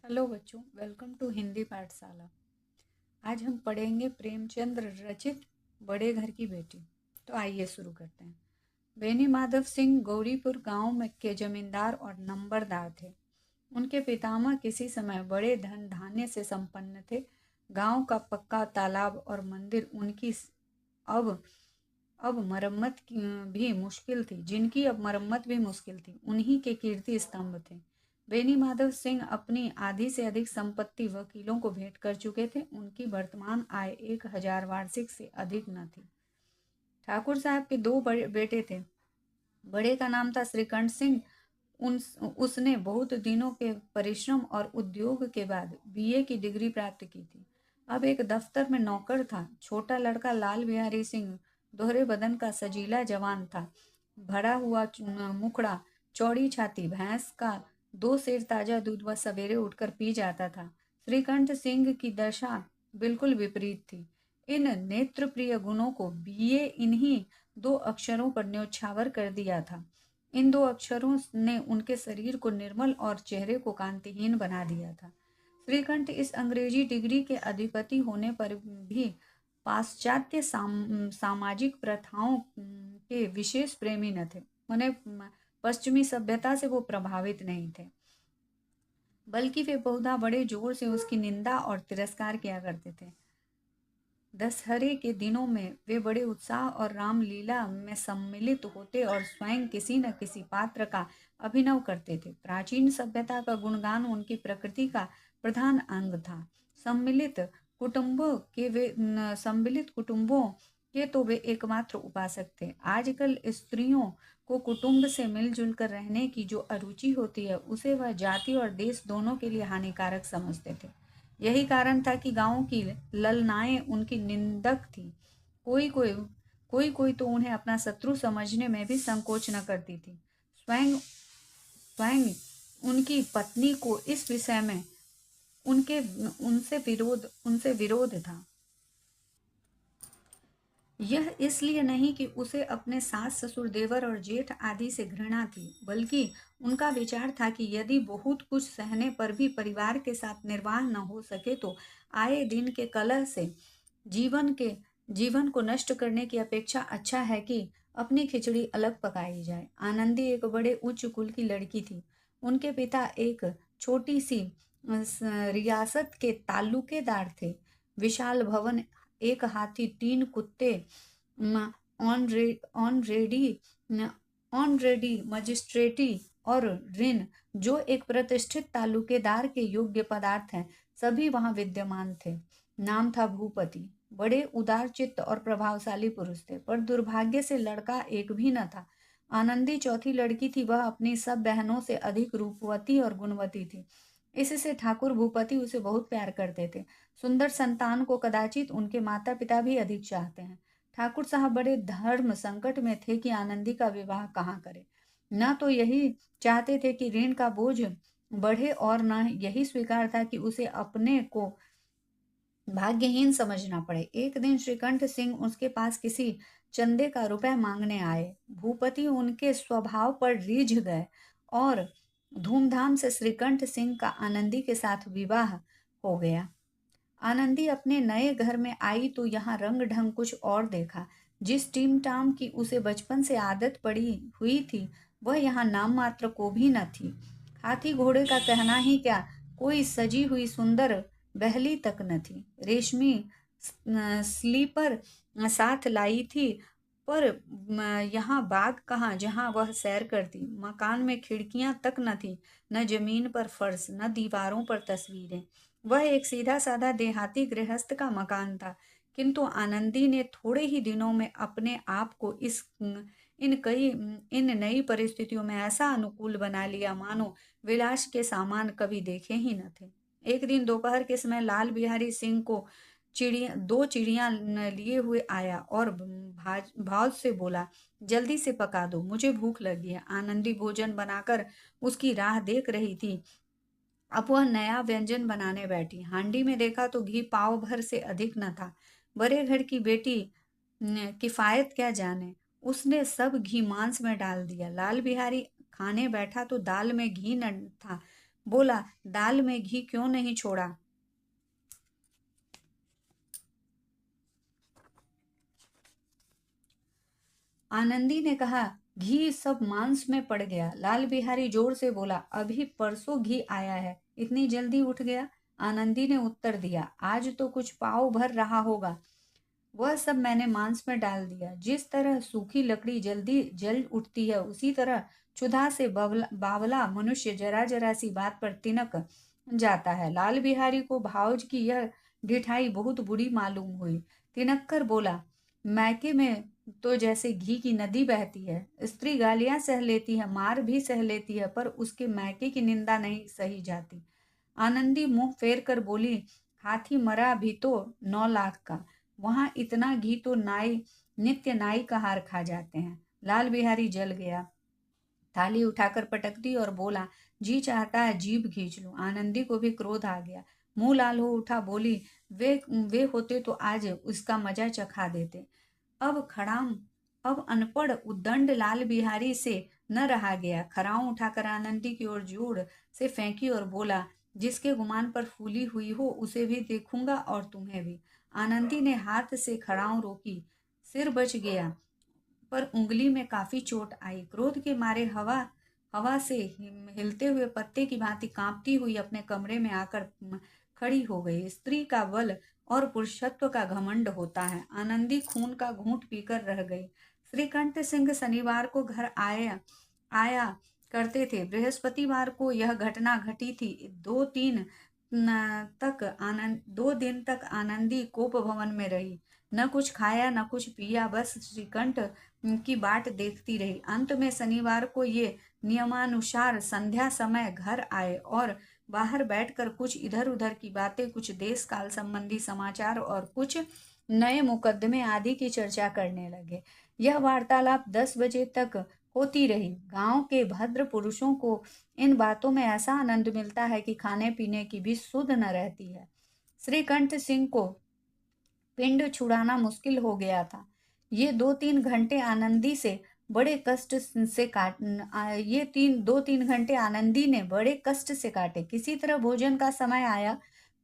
Hello बच्चों, welcome to Hindi पाठशाला। आज हम पढ़ेंगे प्रेमचंद्र रचित बड़े घर की बेटी। तो आइए शुरू करते हैं। बेनी माधव सिंह गौरीपुर गांव में के जमींदार और नंबरदार थे। उनके पितामह किसी समय बड़े धन धान्य से संपन्न थे। गांव का पक्का तालाब और मंदिर उनकी अब अब मरम्मत भी मुश्किल थी जिनकी अब मरम्मत भी मुश्किल थी, उन्हीं के कीर्ति स्तंभ थे। बेनी माधव सिंह अपनी आधी से अधिक संपत्ति वकीलों को भेंट कर चुके थे। उनकी वर्तमान आय 1,000 वार्षिक से अधिक न थी। ठाकुर साहब के दो बड़े बेटे थे। बड़े का नाम था श्रीकंठ सिंह। उसने बहुत दिनों के परिश्रम और उद्योग के बाद बीए की डिग्री प्राप्त की थी। अब एक दफ्तर में नौकर था। छोटा लड़का लाल बिहारी सिंह दोहरे बदन का सजीला जवान था। भरा हुआ मुखड़ा, चौड़ी छाती, भैंस का 2 सेर ताजा दूध वह सवेरे उठकर पी जाता था। श्रीकंठ सिंह की दशा बिल्कुल विपरीत थी। इन नेत्र प्रिय गुणों को बीए इन्हीं 2 अक्षरों पर न्योछावर कर दिया था। इन 2 अक्षरों ने उनके शरीर को निर्मल और चेहरे को कांतिहीन बना दिया था। श्रीकंठ इस अंग्रेजी डिग्री के अधिपति होने पर भी पाश्चात्य सामाजिक प्रथाओं के विशेष प्रेमी न थे। उन्हें पश्चिमी सभ्यता से वो प्रभावित नहीं थे, बल्कि वे बहुधा बड़े जोर से उसकी निंदा और तिरस्कार किया करते थे। दशहरे के दिनों में वे बड़े उत्साह और रामलीला में सम्मिलित होते और स्वयं किसी न किसी पात्र का अभिनय करते थे। प्राचीन सभ्यता का गुणगान उनकी प्रकृति का प्रधान अंग था। सम्मिलित कुटुंबों के तो वे एकमात्र उपासक थे। आजकल स्त्रियों को कुटुंब से मिलजुल कर रहने की जो अरुचि होती है, उसे वह जाति और देश दोनों के लिए हानिकारक समझते थे। यही कारण था कि गांव की ललनाएं उनकी निंदक थी। कोई कोई कोई तो उन्हें अपना शत्रु समझने में भी संकोच न करती थी। स्वयं स्वयं उनकी पत्नी को इस विषय में उनके उनसे विरोध था। यह इसलिए नहीं कि उसे अपने सास ससुर देवर और जेठ आदि से घृणा थी, बल्कि उनका विचार था कि यदि बहुत कुछ सहने पर भी परिवार के साथ निर्वाह न हो सके तो आए दिन के कलह से जीवन को नष्ट करने की अपेक्षा अच्छा है कि अपनी खिचड़ी अलग पकाई जाए। आनंदी एक बड़े उच्च कुल की लड़की थी। उनके पिता एक छोटी सी रियासत के ताल्लुकेदार थे। विशाल भवन, एक हाथी, 3 कुत्ते, ऑनरेडी मजिस्ट्रेटी और ऋण, जो एक प्रतिष्ठित तालुकेदार के योग्य पदार्थ हैं, सभी वहां विद्यमान थे। नाम था भूपति। बड़े उदार चित्त और प्रभावशाली पुरुष थे, पर दुर्भाग्य से लड़का एक भी न था। आनंदी चौथी लड़की थी। वह अपनी सब बहनों से अधिक रूपवती और गुणवती थी। इससे ठाकुर भूपति उसे बहुत प्यार करते थे। सुंदर संतान को कदाचित उनके माता पिता भी अधिक चाहते हैं। ठाकुर साहब बड़े धर्म संकट में थे कि आनंदी का विवाह कहाँ करें। न तो यही चाहते थे कि ऋण का बोझ बढ़े और न यही स्वीकार था कि उसे अपने को भाग्यहीन समझना पड़े। एक दिन श्रीकंठ सिंह उसके पास किसी चंदे का रुपया मांगने आए। भूपति उनके स्वभाव पर रीझ गए और धूमधाम से श्रीकंठ सिंह का आनंदी के साथ विवाह हो गया। आनंदी अपने नए घर में आई तो यहाँ रंग ढंग कुछ और देखा। जिस टीम टाम की उसे बचपन से आदत पड़ी हुई थी, वह यहाँ नाम मात्र को भी न थी। हाथी घोड़े का कहना ही क्या, कोई सजी हुई सुंदर बहली तक न थी। रेशमी स्लीपर साथ लाई थी, पर यहाँ बाग कहाँ जहाँ वह सैर करती। मकान में खिड़कियां तक न थी, न जमीन पर फर्श, न दीवारों पर तस्वीरें। वह एक सीधा साधा देहाती गृहस्थ का मकान था, किंतु आनंदी ने थोड़े ही दिनों में अपने आप को इन नई परिस्थितियों में ऐसा अनुकूल बना लिया मानो विलास के सामान कभी देखे ही न थे। एक दिन दोपहर के समय लाल बिहारी सिंह को दो चिड़िया लिए हुए आया और भाव से बोला, जल्दी से पका दो, मुझे भूख लगी है। आनंदी भोजन बनाकर उसकी राह देख रही थी। अब वह नया व्यंजन बनाने बैठी। हांडी में देखा तो घी पाव भर से अधिक न था। बड़े घर की बेटी किफायत क्या जाने, उसने सब घी मांस में डाल दिया। लाल बिहारी खाने बैठा तो दाल में घी न था, बोला, दाल में घी क्यों नहीं छोड़ा? आनंदी ने कहा, घी सब मांस में पड़ गया। लाल बिहारी जोर से बोला, अभी परसों घी आया है, इतनी जल्दी उठ गया? आनंदी ने उत्तर दिया, आज तो कुछ पाव भर रहा होगा। वह सब मैंने मांस में डाल दिया। जिस तरह सूखी लकड़ी जल्दी जल उठती है, उसी तरह क्षुधा से बावला मनुष्य जरा जरा सी बात पर तिनक जाता है। लाल बिहारी को भावज की यह ढिठाई बहुत बुरी मालूम हुई। तिनक कर बोला, मैके में तो जैसे घी की नदी बहती है। स्त्री गालियां सह लेती है, मार भी सह लेती है, पर उसके मैके की निंदा नहीं सही जाती। आनंदी मुंह फेर कर बोली, हाथी मरा भी तो 9 लाख का, वहां इतना घी तो नाई नित्य नाई का हार खा जाते हैं। लाल बिहारी जल गया, थाली उठाकर पटक दी और बोला, जी चाहता है जीभ खींच लूं। आनंदी को भी क्रोध आ गया, मुंह लाल हो उठा, बोली, वे होते तो आज उसका मजा चखा देते। अब खड़ाम अब अनपढ़ उद्दंड लाल बिहारी से न रहा गया। खराऊ उठाकर आनंदी की ओर जोर से फेंकी और बोला, जिसके गुमान पर फूली हुई हो उसे भी देखूंगा और तुम्हें भी। आनंदी ने हाथ से खड़ाऊ रोकी, सिर बच गया, पर उंगली में काफी चोट आई। क्रोध के मारे हवा हवा से हिलते हुए पत्ते की भांति कांपती हुई अपने कमरे में आकर खड़ी हो गई। स्त्री का बल और पुरुषत्व का घमंड होता है। आनंदी खून का घूंट पीकर रह गई। श्रीकंठ सिंह शनिवार को घर आया आया करते थे। बृहस्पतिवार को यह घटना घटी थी। 2 दिन तक आनंदी कोप भवन में रही, न कुछ खाया न कुछ पिया, बस श्रीकंठ की बाट देखती रही। अंत में शनिवार को ये नियमानुसार संध्या समय घर आए और बाहर बैठकर कुछ इधर उधर की बातें, कुछ देश काल संबंधी समाचार और कुछ नए मुकदमे आदि की चर्चा करने लगे। यह वार्तालाप 10 बजे तक होती रही। गांव के भद्र पुरुषों को इन बातों में ऐसा आनंद मिलता है कि खाने पीने की भी सुध न रहती है। श्रीकंठ सिंह को पिंड छुड़ाना मुश्किल हो गया था। ये 2-3 घंटे आनंदी से बड़े कष्ट से काट ये 2-3 घंटे आनंदी ने बड़े कष्ट से काटे। किसी तरह भोजन का समय आया,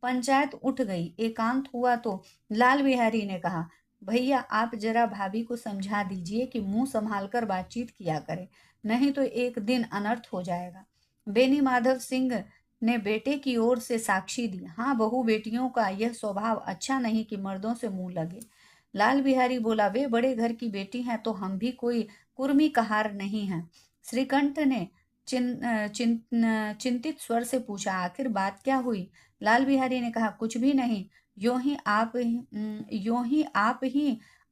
पंचायत उठ गई, एकांत हुआ तो लाल बिहारी ने कहा, भैया आप जरा भाभी को समझा दीजिए कि मुंह संभाल कर बातचीत किया करे, नहीं तो एक दिन अनर्थ हो जाएगा। बेनी माधव सिंह ने बेटे की ओर से साक्षी दी, हाँ बहू बेटियों का यह स्वभाव अच्छा नहीं कि मर्दों से मुंह लगे। लाल बिहारी बोला, वे बड़े घर की बेटी हैं तो हम भी कोई कुर्मी कहार नहीं हैं। श्रीकंठ ने चिंतित स्वर से पूछा, आखिर बात क्या हुई? लाल बिहारी ने कहा, कुछ भी नहीं, यूं ही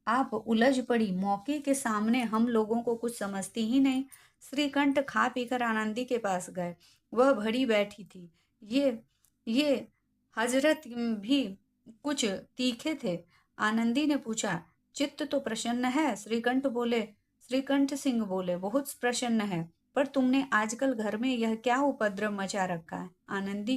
आप उलझ पड़ी। मौके के सामने हम लोगों को कुछ समझती ही नहीं। श्रीकंठ खा पीकर आनंदी के पास गए। वह भरी बैठी थी। ये हजरत भी कुछ तीखे थे। आनंदी ने पूछा, चित्त तो प्रसन्न है? श्रीकंठ सिंह बोले, बहुत प्रसन्न है, पर तुमने आजकल घर में यह क्या उपद्रव मचा रखा है? आनंदी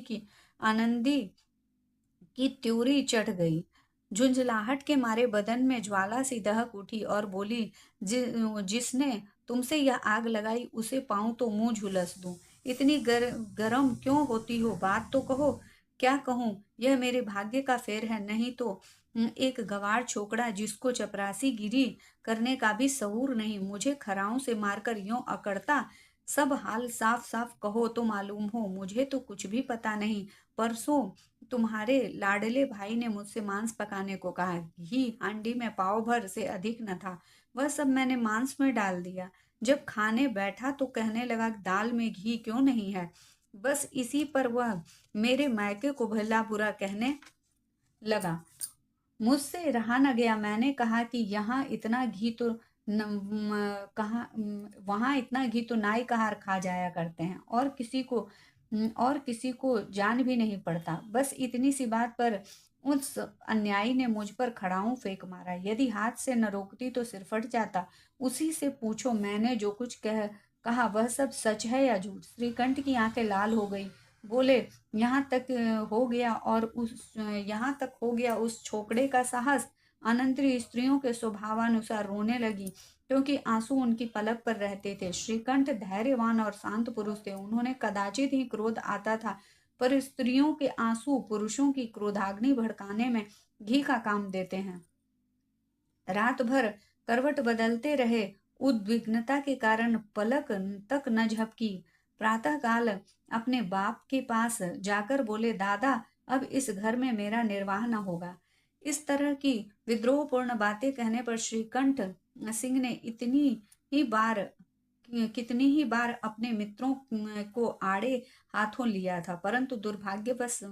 की त्योरी चढ़ गई। झुंझलाहट के मारे बदन में ज्वाला सी दहक उठी और बोली, जिसने तुमसे यह आग लगाई उसे पाऊं तो मुंह झुलस दूं। इतनी गरम क्यों होती हो? बात तो कहो। क्या कहूं? यह मेरे भाग्य का फेर है, नहीं तो एक गवार छोकरा जिसको चपरासी गिरी करने का भी शऊर नहीं, मुझे खराओं से मारकर यूं अकड़ता। सब हाल साफ साफ कहो तो मालूम हो। मुझे तो कुछ भी पता नहीं। परसों तुम्हारे लाडले भाई ने मुझसे मांस पकाने को कहा। घी हांडी में पाव भर से अधिक न था, वह सब मैंने मांस में डाल दिया। जब खाने बैठा तो कहने लगा, दाल में घी क्यों नहीं है? बस इसी पर वह मेरे मायके को भला बुरा कहने लगा। मुझसे रहा न गया। मैंने कहा कि यहाँ इतना घी तो वहाँ इतना घी तो नाई कहार खा जाया करते हैं, और किसी को जान भी नहीं पड़ता। बस इतनी सी बात पर उस अन्यायी ने मुझ पर खड़ाऊं फेंक मारा। यदि हाथ से न रोकती तो सिर फट जाता। उसी से पूछो, मैंने जो कुछ कहा वह सब सच है या झूठ? श्रीकंठ की आंखें लाल हो गई। बोले, यहाँ तक हो गया उस छोकड़े का साहस। अनंतरी स्त्रियों के स्वभावानुसार रोने लगी। क्योंकि आंसू उनकी पलक पर रहते थे। श्रीकंठ धैर्यवान और शांत पुरुष थे। उन्होंने कदाचित ही क्रोध आता था, पर स्त्रियों के आंसू पुरुषों की क्रोधाग्नि भड़काने में घी का काम देते हैं। रात भर करवट बदलते रहे, उद्विग्नता के कारण पलक तक न झपकी। प्रातःकाल अपने बाप के पास जाकर बोले, दादा, अब इस घर में मेरा निर्वाह न होगा। इस तरह की विद्रोहपूर्ण बातें कहने पर श्रीकंठ सिंह ने कितनी ही बार अपने मित्रों को आड़े हाथों लिया था, परंतु दुर्भाग्यवश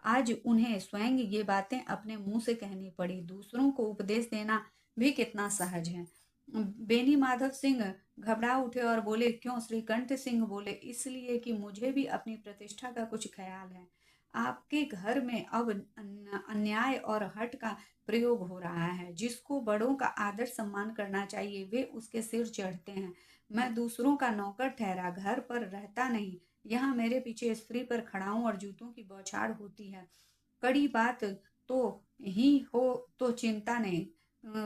आज उन्हें स्वयं ये बातें अपने मुंह से कहनी पड़ी। दूसरों को उपदेश देना भी कितना सहज है। बेनी माधव सिंह घबरा उठे और बोले, क्यों? श्रीकंठ सिंह बोले, इसलिए कि मुझे भी अपनी प्रतिष्ठा का कुछ ख्याल है। आपके घर में अब अन्याय और हठ का प्रयोग हो रहा है। जिसको बड़ों का आदर सम्मान करना चाहिए, वे उसके सिर चढ़ते हैं। मैं दूसरों का नौकर ठहरा घर पर रहता नहीं। यहाँ मेरे पीछे स्त्री पर खड़ा हूं और जूतों की बौछार होती है। कड़ी बात तो ही हो तो चिंता नहीं,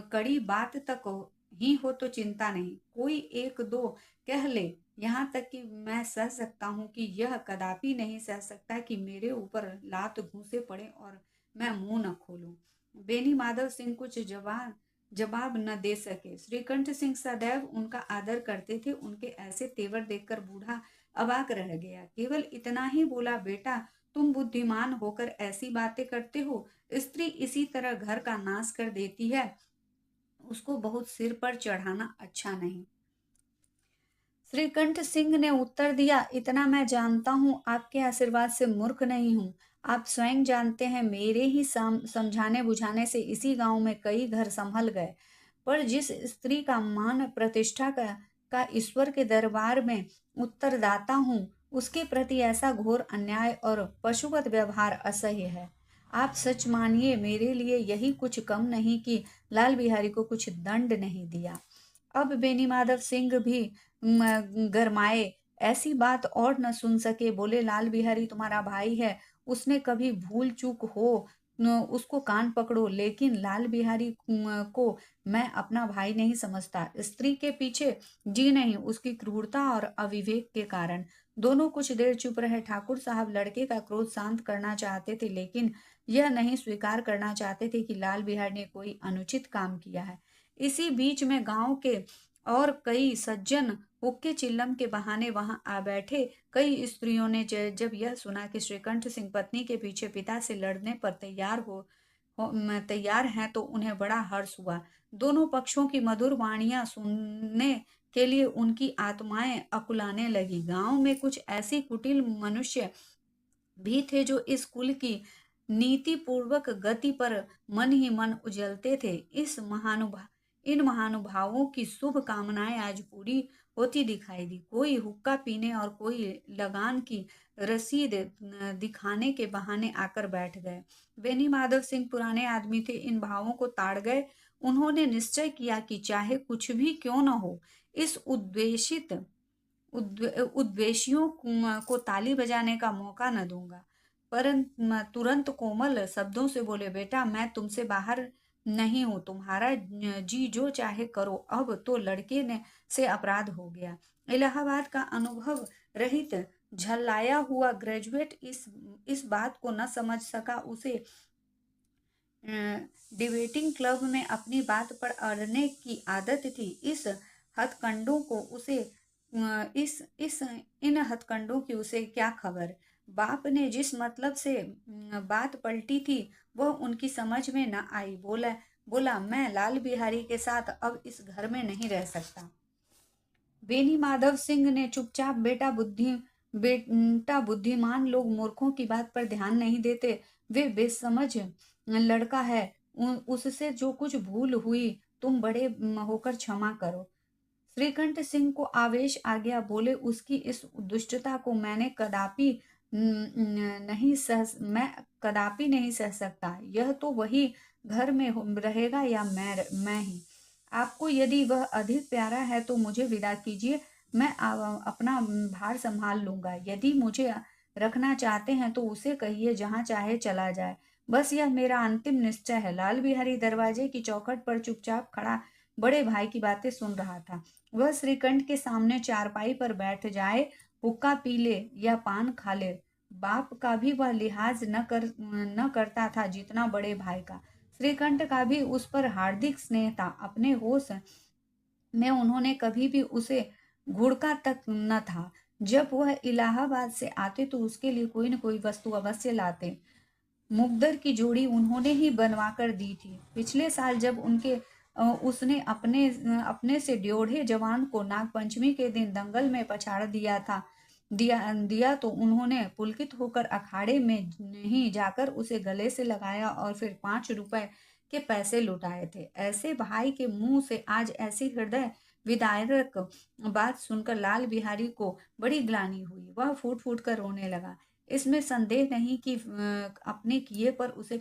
कड़ी बात तक ही हो तो चिंता नहीं, कोई एक दो कह ले। यहाँ तक कि मैं सह सकता हूँ कि यह कदापि नहीं सह सकता कि मेरे ऊपर लात घूंसे पड़े और मैं मुंह न खोलूं। बेनी माधव सिंह कुछ जवाब न दे सके। श्रीकंठ सिंह सदैव उनका आदर करते थे। उनके ऐसे तेवर देखकर बूढ़ा अवाक रह गया। केवल इतना ही बोला, बेटा, तुम बुद्धिमान होकर ऐसी बातें करते हो। स्त्री इसी तरह घर का नाश कर देती है, उसको बहुत सिर पर चढ़ाना अच्छा नहीं। श्रीकंठ सिंह ने उत्तर दिया, इतना मैं जानता हूँ, आपके आशीर्वाद से मूर्ख नहीं हूँ। आप स्वयं जानते हैं, मेरे ही समझाने बुझाने से इसी गांव में कई घर संभल गए। पर जिस स्त्री का मान प्रतिष्ठा का ईश्वर के दरबार में उत्तरदाता हूँ, उसके प्रति ऐसा घोर अन्याय और पशुवत व्यवहार असह्य है। आप सच मानिए, मेरे लिए यही कुछ कम नहीं कि लाल बिहारी को कुछ दंड नहीं दिया। अब बेनी माधव सिंह भी गरमाए, ऐसी बात और न सुन सके। बोले, लाल बिहारी तुम्हारा भाई है, उसने कभी भूल चूक हो उसको कान पकड़ो। लेकिन लाल बिहारी को मैं अपना भाई नहीं समझता। स्त्री के पीछे जी नहीं, उसकी क्रूरता और अविवेक के कारण। दोनों कुछ देर चुप रहे। ठाकुर साहब लड़के का क्रोध शांत करना चाहते थे, लेकिन यह नहीं स्वीकार करना चाहते थे कि लाल बिहारी ने कोई अनुचित काम किया है। इसी बीच में गांव के और कई सज्जन हुक्के चिल्लम के बहाने वहां आ बैठे। कई स्त्रियों ने जब यह सुना कि श्रीकंठ सिंह पत्नी के पीछे पिता से लड़ने पर तैयार हैं, तो उन्हें बड़ा हर्ष हुआ। दोनों पक्षों की मधुर वाणियां सुनने के लिए उनकी आत्माएं अकुलाने लगी। गांव में कुछ ऐसी कुटिल मनुष्य भी थे जो इस कुल की नीति पूर्वक गति पर मन ही मन उजलते थे। इन महानुभावों की शुभ कामनाएं आज पूरी होती दिखाई दी। कोई हुक्का पीने और कोई लगान की रसीद दिखाने के बहाने आकर बैठ गए। बेनी माधव सिंह पुराने आदमी थे, इन भावों को ताड़ गए। उन्होंने निश्चय किया कि चाहे कुछ भी क्यों न हो, इस उद्वेशियों को ताली बजाने का मौका न दूंगा। परंतु तुरंत कोमल शब्दों से बोले, बेटा, मैं तुमसे बाहर नहीं हूं, तुम्हारा जी जो चाहे करो। अब तो लड़के ने से अपराध हो गया। इलाहाबाद का अनुभव रहित झल्लाया हुआ ग्रेजुएट इस बात को न समझ सका। उसे डिबेटिंग क्लब में अपनी बात पर अड़ने की आदत थी। हथकंडों को उसे इन हथकंडों की उसे क्या खबर। बाप ने जिस मतलब से बात पलटी थी, वह उनकी समझ में न आई। बोला, मैं लाल बिहारी के साथ अब इस घर में नहीं रह सकता। बेनी माधव सिंह ने चुपचाप, बेटा बुद्धिमान लोग मूर्खों की बात पर ध्यान नहीं देते। वे बेसमझ लड़का है, उससे जो कुछ भूल हुई तुम बड़े होकर क्षमा करो। श्रीकंठ सिंह को आवेश आ गया। बोले, उसकी इस दुष्टता को मैं कदापि नहीं सह सकता। यह तो वही घर में रहेगा या मैं ही। आपको यदि वह अधिक प्यारा है तो मुझे विदा कीजिए, मैं अपना भार संभाल लूंगा। यदि मुझे रखना चाहते हैं तो उसे कहिए जहां चाहे चला जाए। बस यह मेरा अंतिम निश्चय है। लाल बिहारी दरवाजे की चौखट पर चुपचाप खड़ा बड़े भाई की बातें सुन रहा था। वह श्रीकंठ के सामने चारपाई पर बैठ जाए, हुक्का पी ले या पान खा ले, बाप का भी वह लिहाज न करता था जितना बड़े भाई का। श्रीकंठ का भी उस पर हार्दिक स्नेह था। अपने होश में उन्होंने कभी भी उसे घुड़का तक न था। जब वह इलाहाबाद से आते तो उसके लिए कोई न कोई वस्तु अवश्य लाते। मुकद्दर की जोड़ी उन्होंने ही बनवा कर दी थी। पिछले साल जब उसने अपने से ड्योढ़े जवान को नागपंचमी के दिन दंगल में पछाड़ दिया तो उन्होंने पुलकित होकर अखाड़े में नहीं जाकर उसे गले से लगाया और फिर 5 रुपए के पैसे लुटाए थे। ऐसे भाई के मुंह से आज ऐसी हृदय विदारक बात सुनकर लाल बिहारी को बड़ी ग्लानि हुई। वह फूट फूट कर रोने लगा। इसमें संदेह नहीं कि अपने किए पर उसे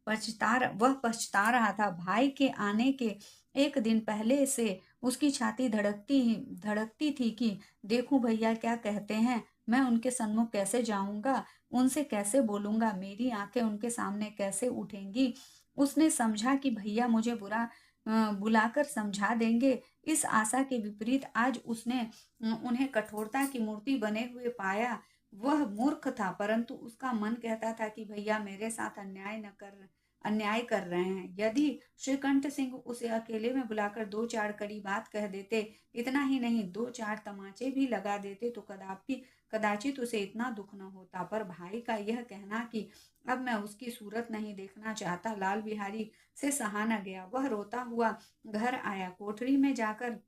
वह पछता रहा था। भाई के आने के एक दिन पहले से उसकी छाती धड़कती थी कि देखूं भैया क्या कहते हैं, मैं उनके सन्मुख कैसे जाऊंगा, उनसे कैसे बोलूंगा, मेरी आंखें उनके सामने कैसे उठेंगी। उसने समझा कि भैया मुझे बुलाकर समझा देंगे। इस आशा के विपरीत आज उसने उन्हें कठोरता की मूर्ति बने हुए पाया। वह मूर्ख था, परंतु उसका मन कहता था कि भैया मेरे साथ अन्याय कर रहे हैं। यदि श्रीकंठ सिंह उसे अकेले में बुलाकर 2-4 कड़ी बात कह देते, इतना ही नहीं 2-4 तमाचे भी लगा देते तो कदाचित उसे इतना दुख न होता। पर भाई का यह कहना कि अब मैं उसकी सूरत नहीं देखना चाहता, लाल बिहारी से सहा न गया। वह रोता हुआ घर आया। कोठरी में जाकर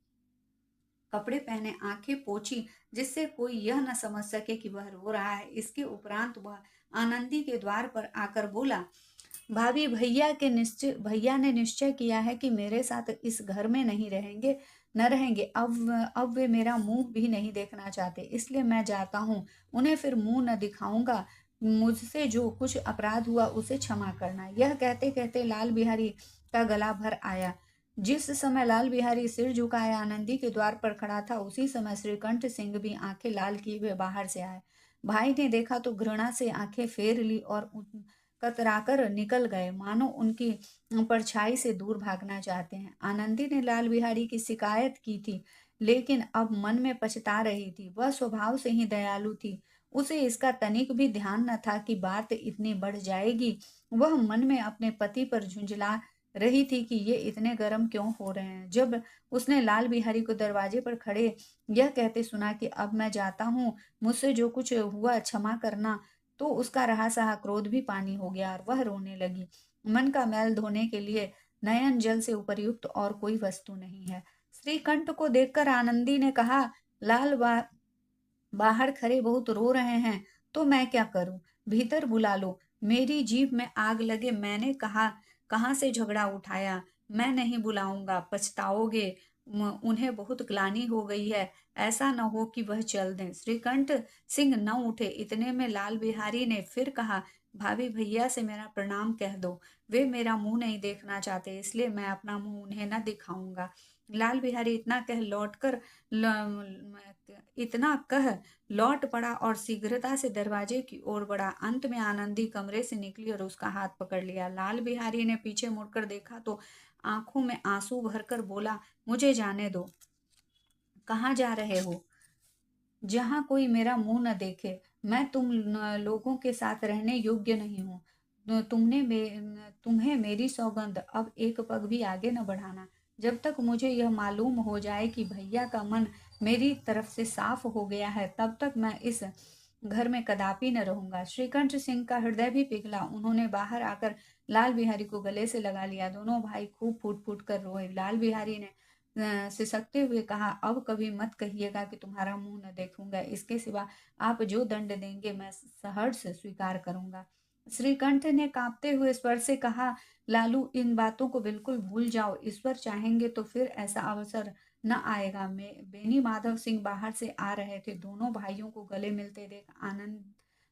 कपड़े पहने, आंखें पोंछी, जिससे कोई यह न समझ सके कि वह रो रहा है। इसके उपरांत वह आनंदी के द्वार पर आकर बोला, भाभी भैया ने निश्चय किया है कि मेरे साथ इस घर में नहीं रहेंगे, न रहेंगे। अब वे मेरा मुंह भी नहीं देखना चाहते, इसलिए मैं जाता हूँ। उन्हें फिर मुंह न दिखाऊंगा। मुझसे जो कुछ अपराध हुआ उसे क्षमा करना। यह कहते कहते लाल बिहारी का गला भर आया। जिस समय लाल बिहारी सिर झुकाए आनंदी के द्वार पर खड़ा था, उसी समय श्रीकंठ सिंह भी आंखें लाल किए हुए बाहर से आए। भाई ने देखा तो घृणा से आंखें फेर ली और कतराकर निकल गए, मानो उनकी परछाई से दूर भागना चाहते हैं। आनंदी ने लाल बिहारी की शिकायत की थी, लेकिन अब मन में पछता रही थी। वह स्वभाव से ही दयालु थी। उसे इसका तनिक भी ध्यान न था कि बात इतनी बढ़ जाएगी। वह मन में अपने पति पर झुंझला रही थी कि ये इतने गर्म क्यों हो रहे हैं। जब उसने लाल बिहारी को दरवाजे पर खड़े यह कहते सुना कि अब मैं जाता हूँ, मुझसे जो कुछ हुआ क्षमा करना, तो उसका रहा सहा क्रोध भी पानी हो गया और वह रोने लगी। मन का मैल धोने के लिए नयन जल से उपयुक्त और कोई वस्तु नहीं है। श्रीकंठ को देखकर आनंदी ने कहा, बाहर खड़े बहुत रो रहे हैं, तो मैं क्या करूं? भीतर बुला लो। मेरी जीभ में आग लगे। मैंने कहाँ से झगड़ा उठाया? मैं नहीं बुलाऊंगा, पछताओगे। उन्हें बहुत ग्लानि हो गई है। ऐसा न हो कि वह चल दें। श्रीकंठ सिंह न उठे। इतने में लाल बिहारी ने फिर कहा, भाभी भैया से मेरा प्रणाम कह दो। वे मेरा मुंह नहीं देखना चाहते, इसलिए मैं अपना मुंह उन्हें न दिखाऊंगा। लाल बिहारी इतना कह लौट पड़ा और शीघ्रता से दरवाजे की ओर बढ़ा। अंत में आनंदी कमरे से निकली और उसका हाथ पकड़ लिया। लाल बिहारी ने पीछे मुड़कर देखा तो आंखों में आंसू भरकर बोला, मुझे जाने दो। कहाँ जा रहे हो? जहाँ कोई मेरा मुंह न देखे। मैं लोगों के साथ रहने योग्य नहीं हूँ। तुम्हें मेरी सौगंध, अब एक पग भी आगे न बढ़ाना। जब तक मुझे यह मालूम हो जाए कि भैया का मन मेरी तरफ से साफ हो गया है, तब तक मैं इस घर में कदापि न रहूंगा। श्रीकंठ सिंह का हृदय भी पिघला। उन्होंने बाहर आकर लाल बिहारी को गले से लगा लिया। दोनों भाई खूब फूट फूट कर रोए। लाल बिहारी ने सिसकते हुए कहा, अब कभी मत कहिएगा कि तुम्हारा मुंह न देखूंगा। इसके सिवा आप जो दंड देंगे मैं सहर्ष स्वीकार करूंगा। श्रीकंठ ने कांपते हुए स्वर से कहा, लालू, इन बातों को बिल्कुल भूल जाओ। ईश्वर चाहेंगे तो फिर ऐसा अवसर न आएगा। बेनी माधव सिंह बाहर से आ रहे थे। दोनों भाइयों को गले मिलते देख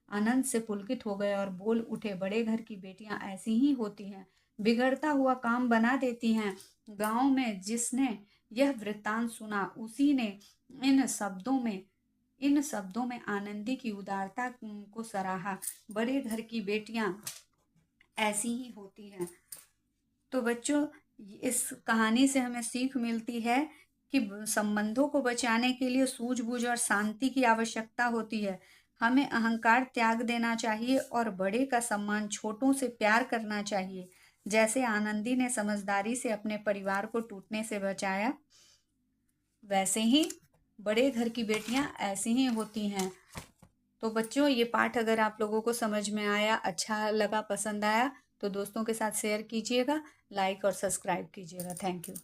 आनंद से पुलकित हो गए और बोल उठे, बड़े घर की बेटियां ऐसी ही होती हैं, बिगड़ता हुआ काम बना देती हैं। गांव में जिसने यह वृत्तांत सुना, उसी ने इन शब्दों में आनंदी की उदारता को सराहा। बड़े घर की बेटियां ऐसी ही होती हैं। तो बच्चों, इस कहानी से हमें सीख मिलती है कि संबंधों को बचाने के लिए सूझबूझ और शांति की आवश्यकता होती है। हमें अहंकार त्याग देना चाहिए और बड़े का सम्मान, छोटों से प्यार करना चाहिए। जैसे आनंदी ने समझदारी से अपने परिवार को टूटने से बचाया, वैसे ही बड़े घर की बेटियां ऐसी ही होती हैं। तो बच्चों, ये पाठ अगर आप लोगों को समझ में आया, अच्छा लगा, पसंद आया, तो दोस्तों के साथ शेयर कीजिएगा, लाइक और सब्सक्राइब कीजिएगा। Thank you.